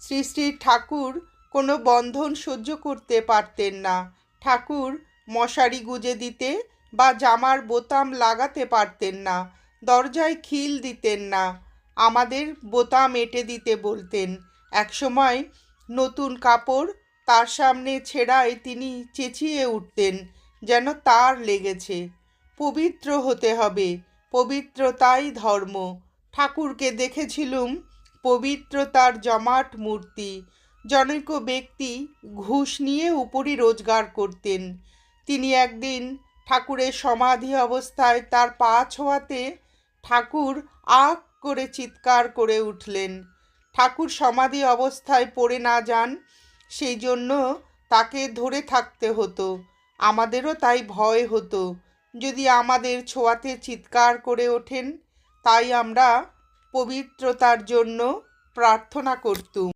শ্রী শ্রী ঠাকুর কোনো বন্ধন সহ্য করতে পারতেন না। ঠাকুর মশারি গুজে দিতে বা জামার বোতাম লাগাতে পারতেন না, দরজায় খিল দিতেন না, আমাদের বোতাম এঁটে দিতে বলতেন। একসময় নতুন কাপড় তার সামনে ছেঁড়ায় তিনি চেঁচিয়ে উঠতেন যেন তার লেগেছে। পবিত্র হতে হবে, পবিত্রতাই ধর্ম। ঠাকুরকে দেখেছিলুম পবিত্রতার জমাট মূর্তি। জনৈক ব্যক্তি ঘুষ নিয়ে উপরি রোজগার করতেন। তিনি একদিন ঠাকুরের সমাধি অবস্থায় তার পা ছোঁয়াতে ঠাকুর আক করে চিৎকার করে উঠলেন। ঠাকুর সমাধি অবস্থায় পড়ে না যান সেই জন্য তাকে ধরে থাকতে হতো। আমাদেরও তাই ভয় হতো যদি আমাদের ছোঁয়াতে চিৎকার করে ওঠেন। তাই আমরা পবিত্রতার জন্য প্রার্থনা করতুম।